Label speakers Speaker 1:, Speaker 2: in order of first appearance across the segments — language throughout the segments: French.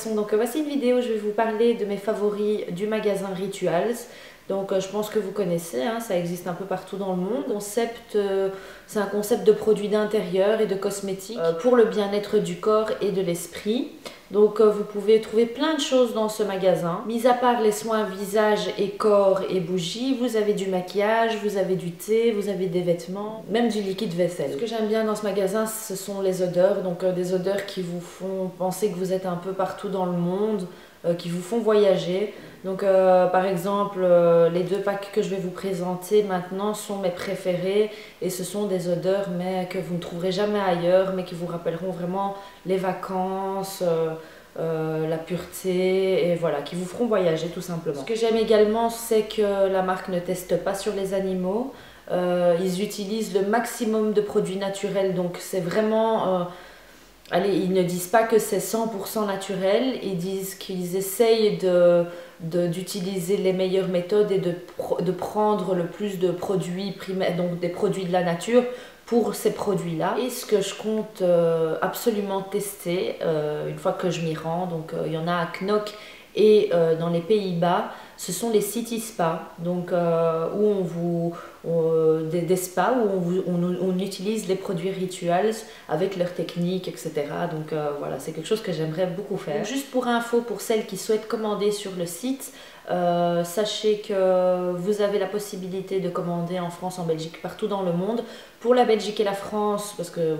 Speaker 1: garçons, donc voici une vidéo où je vais vous parler de mes favoris du magasin Rituals. Donc je pense que vous connaissez, hein, ça existe un peu partout dans le monde. C'est un concept de produits d'intérieur et de cosmétiques pour le bien-être du corps et de l'esprit. Donc vous pouvez trouver plein de choses dans ce magasin. Mis à part les soins visage et corps et bougies, vous avez du maquillage, vous avez du thé, vous avez des vêtements, même du liquide vaisselle. Ce que j'aime bien dans ce magasin, ce sont les odeurs. Donc des odeurs qui vous font penser que vous êtes un peu partout dans le monde, qui vous font voyager. Donc par exemple, les 2 packs que je vais vous présenter maintenant sont mes préférés et ce sont des odeurs mais que vous ne trouverez jamais ailleurs, mais qui vous rappelleront vraiment les vacances, la pureté et voilà, qui vous feront voyager tout simplement. Ce que j'aime également, c'est que la marque ne teste pas sur les animaux. Ils utilisent le maximum de produits naturels, donc c'est vraiment... Allez, ils ne disent pas que c'est 100% naturel, ils disent qu'ils essayent d'utiliser les meilleures méthodes et de prendre le plus de produits primaires, donc des produits de la nature pour ces produits-là. Et ce que je compte absolument tester une fois que je m'y rends, donc il y en a à Knock et dans les Pays-Bas, ce sont les city spas, donc des spas où on utilise les produits Rituals avec leurs techniques, etc. Donc voilà, c'est quelque chose que j'aimerais beaucoup faire. Donc, juste pour info, pour celles qui souhaitent commander sur le site, sachez que vous avez la possibilité de commander en France, en Belgique, partout dans le monde. Pour la Belgique et la France, parce que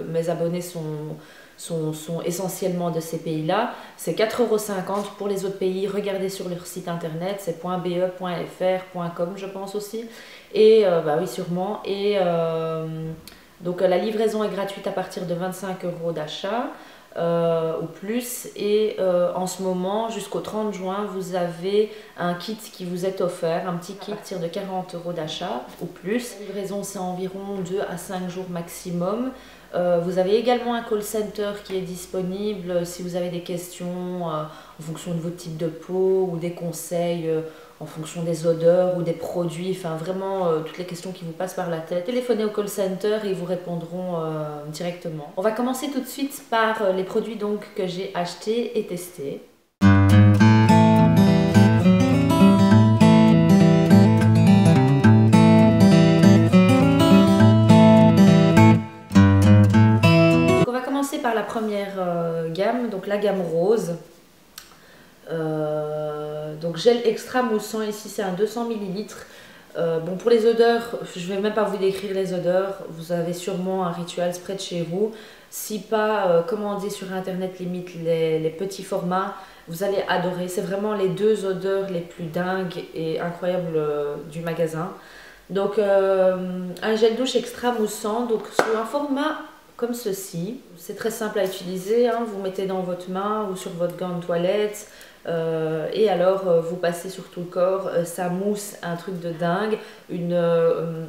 Speaker 1: mes abonnés sont essentiellement de ces pays-là, c'est 4,50 € pour les autres pays. Regardez sur leur site internet, c'est .be, .fr, .com je pense aussi. Et bah oui, sûrement. Et donc la livraison est gratuite à partir de 25 € d'achat. Ou plus, et en ce moment jusqu'au 30 juin vous avez un kit qui vous est offert, un petit kit à partir de 40 € d'achat ou plus. La livraison c'est environ 2 à 5 jours maximum. Vous avez également un call center qui est disponible si vous avez des questions en fonction de votre type de peau ou des conseils en fonction des odeurs ou des produits, enfin vraiment toutes les questions qui vous passent par la tête. Téléphonez au call center et ils vous répondront directement. On va commencer tout de suite par les produits donc que j'ai achetés et testés. Donc on va commencer par la première gamme, donc la gamme rose. Donc gel extra moussant, ici c'est un 200 ml. Bon, pour les odeurs, je ne vais même pas vous décrire les odeurs, vous avez sûrement un Rituals près de chez vous. Si pas, commandez sur internet limite les petits formats, vous allez adorer. C'est vraiment les 2 odeurs les plus dingues et incroyables du magasin. Donc un gel douche extra moussant, donc sous un format comme ceci. C'est très simple à utiliser, hein. Vous mettez dans votre main ou sur votre gant de toilette. Et alors vous passez sur tout le corps, ça mousse un truc de dingue, une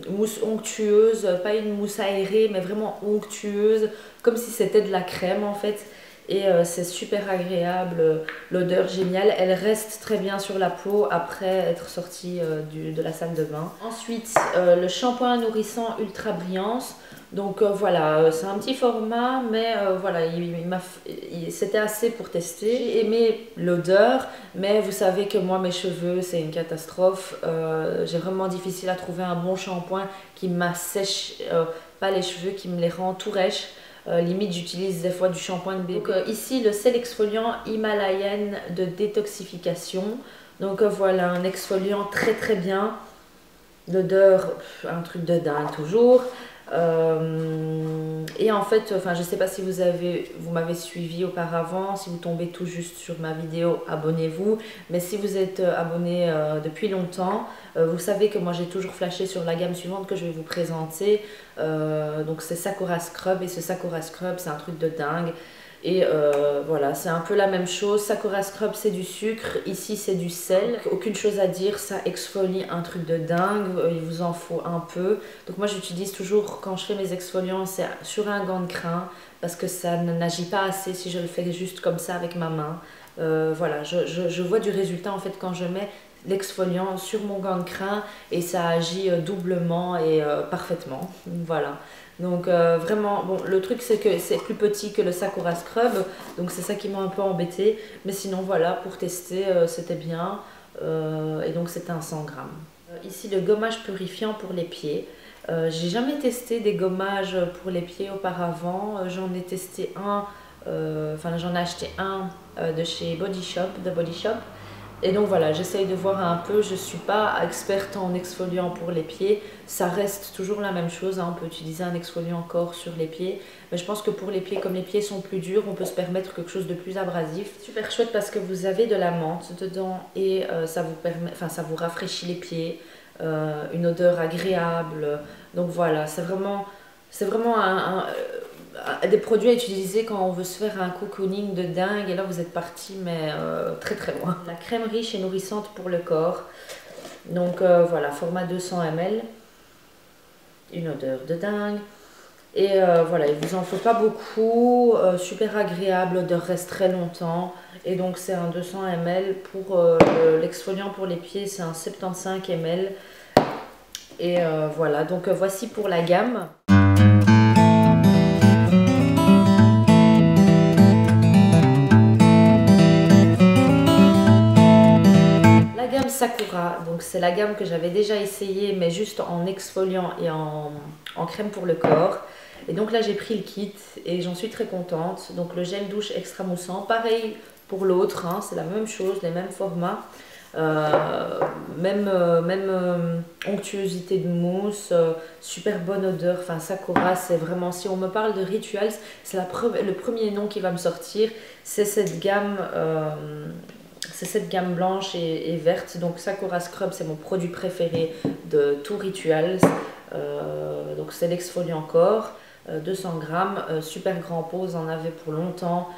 Speaker 1: mousse onctueuse, pas une mousse aérée mais vraiment onctueuse, comme si c'était de la crème en fait. Et c'est super agréable, l'odeur géniale, elle reste très bien sur la peau après être sortie de la salle de bain. Ensuite le shampoing nourrissant Ultra Brillance. Donc voilà, c'est un petit format, mais voilà, c'était assez pour tester. J'ai aimé l'odeur, mais vous savez que moi, mes cheveux, c'est une catastrophe. J'ai vraiment difficile à trouver un bon shampoing qui m'assèche pas les cheveux, qui me les rend tout rêches. Limite, j'utilise des fois du shampoing de bébé. Donc ici, le sel exfoliant Himalayan de détoxification. Donc voilà, un exfoliant très très bien. L'odeur, un truc de dingue toujours. Et en fait, enfin, je sais pas si vous m'avez suivi auparavant, si vous tombez tout juste sur ma vidéo, abonnez-vous. Mais si vous êtes abonné depuis longtemps, vous savez que moi j'ai toujours flashé sur la gamme suivante que je vais vous présenter. Donc c'est Sakura Scrub, et ce Sakura Scrub c'est un truc de dingue. Et voilà, c'est un peu la même chose. Sakura Scrub c'est du sucre, ici c'est du sel. Donc, aucune chose à dire, ça exfolie un truc de dingue, il vous en faut un peu. Donc moi j'utilise toujours, quand je fais mes exfoliants, c'est sur un gant de crin, parce que ça n'agit pas assez si je le fais juste comme ça avec ma main. Voilà, je vois du résultat en fait quand je mets l'exfoliant sur mon gant de crin et ça agit doublement et parfaitement. Voilà. Donc vraiment, bon, le truc c'est que c'est plus petit que le Sakura Scrub, donc c'est ça qui m'a un peu embêté. Mais sinon voilà, pour tester, c'était bien. Et donc c'était un 100 grammes. Ici le gommage purifiant pour les pieds. J'ai jamais testé des gommages pour les pieds auparavant. J'en ai testé un, enfin j'en ai acheté un de chez Body Shop, de Body Shop. Et donc voilà, j'essaye de voir un peu, je ne suis pas experte en exfoliant pour les pieds, ça reste toujours la même chose, hein. On peut utiliser un exfoliant corps sur les pieds, mais je pense que pour les pieds, comme les pieds sont plus durs, on peut se permettre quelque chose de plus abrasif. Super chouette parce que vous avez de la menthe dedans et ça vous permet, enfin ça vous rafraîchit les pieds, une odeur agréable, donc voilà, c'est vraiment des produits à utiliser quand on veut se faire un cocooning de dingue et là vous êtes parti mais très très loin. La crème riche et nourrissante pour le corps, donc voilà, format 200 ml, une odeur de dingue et voilà, il vous en faut pas beaucoup, super agréable, l'odeur reste très longtemps et donc c'est un 200 ml. Pour l'exfoliant pour les pieds c'est un 75 ml et voilà, donc voici pour la gamme. Sakura, donc c'est la gamme que j'avais déjà essayé mais juste en exfoliant et en crème pour le corps. Et donc là j'ai pris le kit et j'en suis très contente. Donc le gel douche extra moussant, pareil pour l'autre, hein, c'est la même chose, les mêmes formats, même onctuosité de mousse, super bonne odeur. Enfin Sakura c'est vraiment, si on me parle de Rituals, c'est le premier nom qui va me sortir, c'est cette gamme. C'est cette gamme blanche et verte. Donc Sakura Scrub, c'est mon produit préféré de tout Rituals. Donc c'est l'exfoliant corps, 200 grammes, super grand pot, vous en avez pour longtemps,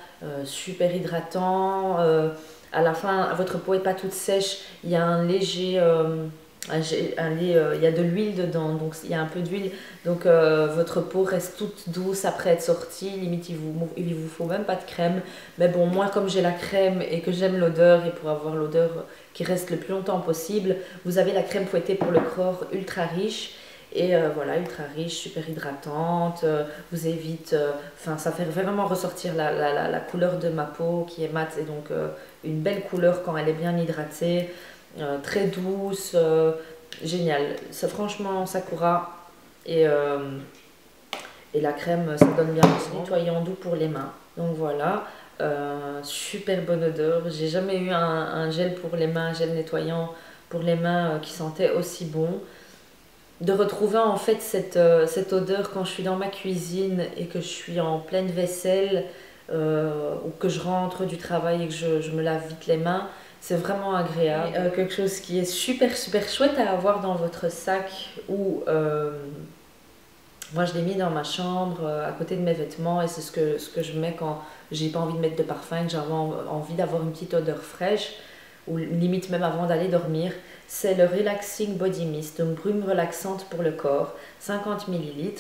Speaker 1: super hydratant. À la fin, votre peau n'est pas toute sèche, il y a un léger... il y a de l'huile dedans, donc il y a un peu d'huile, donc votre peau reste toute douce après être sortie, limite il vous faut même pas de crème, mais bon, moi comme j'ai la crème et que j'aime l'odeur et pour avoir l'odeur qui reste le plus longtemps possible, vous avez la crème fouettée pour le corps ultra riche. Et voilà, ultra riche, super hydratante, vous évite, enfin ça fait vraiment ressortir la couleur de ma peau qui est mate et donc une belle couleur quand elle est bien hydratée. Très douce, génial. C'est franchement Sakura et la crème, ça donne bien aussi. Nettoyant doux pour les mains. Donc voilà, super bonne odeur. J'ai jamais eu un gel pour les mains, un gel nettoyant pour les mains qui sentait aussi bon. De retrouver en fait cette odeur quand je suis dans ma cuisine et que je suis en pleine vaisselle ou que je rentre du travail et que je me lave vite les mains. C'est vraiment agréable. Quelque chose qui est super chouette à avoir dans votre sac ou moi je l'ai mis dans ma chambre à côté de mes vêtements et c'est ce que je mets quand j'ai pas envie de mettre de parfum, que j'ai envie d'avoir une petite odeur fraîche ou limite même avant d'aller dormir. C'est le Relaxing Body Mist, donc brume relaxante pour le corps, 50 ml.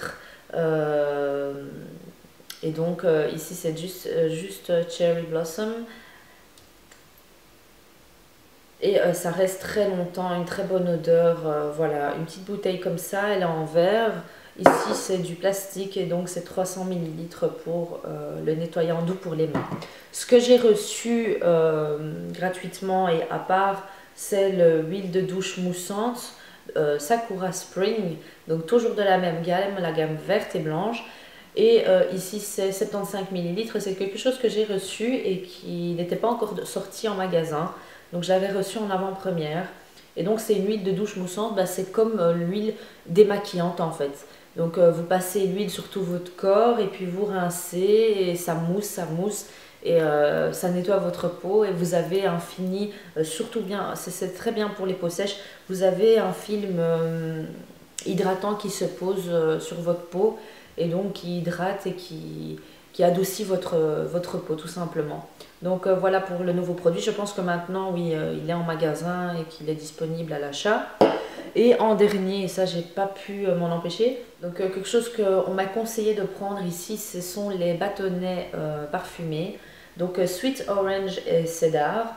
Speaker 1: Et donc ici c'est juste Cherry Blossom. Et ça reste très longtemps, une très bonne odeur. Voilà, une petite bouteille comme ça, elle est en verre. Ici c'est du plastique et donc c'est 300 ml pour le nettoyant doux pour les mains. Ce que j'ai reçu gratuitement et à part, c'est l'huile de douche moussante Sakura Spring, donc toujours de la même gamme, la gamme verte et blanche. Et ici c'est 75 ml, c'est quelque chose que j'ai reçu et qui n'était pas encore sorti en magasin. Donc je l'avais reçu en avant-première. Et donc c'est une huile de douche moussante, bah, c'est comme l'huile démaquillante en fait. Donc vous passez l'huile sur tout votre corps et puis vous rincez et ça mousse. Et ça nettoie votre peau et vous avez un fini, surtout bien, c'est très bien pour les peaux sèches, vous avez un film hydratant qui se pose sur votre peau et donc qui hydrate et qui adoucit votre peau tout simplement. Donc voilà pour le nouveau produit, je pense que maintenant oui il est en magasin et qu'il est disponible à l'achat. Et en dernier, et ça j'ai pas pu m'en empêcher, donc quelque chose qu'on m'a conseillé de prendre ici, ce sont les bâtonnets parfumés, donc Sweet Orange et Cedar.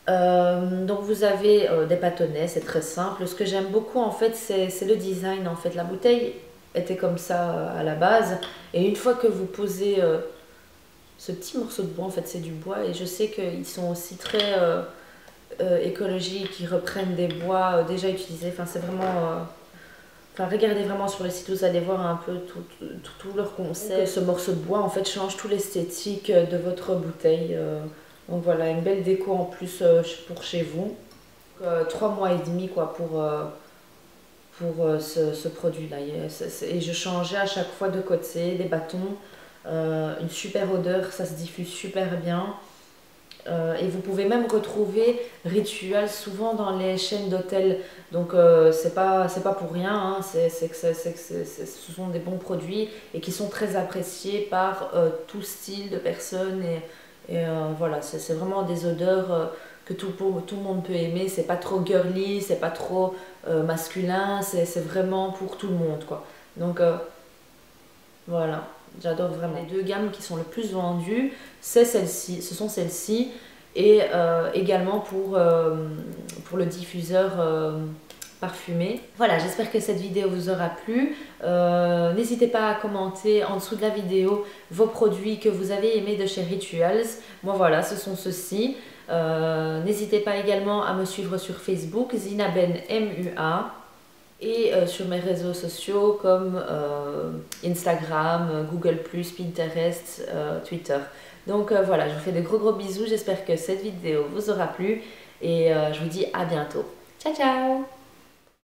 Speaker 1: Donc vous avez des bâtonnets, c'est très simple. Ce que j'aime beaucoup en fait c'est le design en fait. La bouteille était comme ça à la base. Et une fois que vous posez ce petit morceau de bois, en fait c'est du bois, et je sais qu'ils sont aussi très écologiques, ils reprennent des bois déjà utilisés, enfin c'est vraiment... Enfin, regardez vraiment sur le site, vous allez voir un peu tout leur concept. Ce morceau de bois en fait change tout l'esthétique de votre bouteille. Donc voilà, une belle déco en plus pour chez vous. 3 mois et demi quoi pour ce produit-là. Et je changeais à chaque fois de côté, des bâtons. Une super odeur, ça se diffuse super bien. Et vous pouvez même retrouver Ritual souvent dans les chaînes d'hôtels. Donc c'est pas pour rien, hein. Ce sont des bons produits et qui sont très appréciés par tout style de personnes. Et voilà, c'est vraiment des odeurs que tout le monde peut aimer. C'est pas trop girly, c'est pas trop masculin, c'est vraiment pour tout le monde, quoi. Donc voilà, j'adore vraiment. Les deux gammes qui sont le plus vendues, ce sont celles-ci, et également pour le diffuseur parfumé. Voilà, j'espère que cette vidéo vous aura plu. N'hésitez pas à commenter en dessous de la vidéo vos produits que vous avez aimés de chez Rituals. Moi voilà, ce sont ceux-ci. N'hésitez pas également à me suivre sur Facebook, Zinaben MUA. Et sur mes réseaux sociaux comme Instagram, Google+, Pinterest, Twitter. Donc voilà, je vous fais de gros bisous, j'espère que cette vidéo vous aura plu et je vous dis à bientôt. Ciao ciao!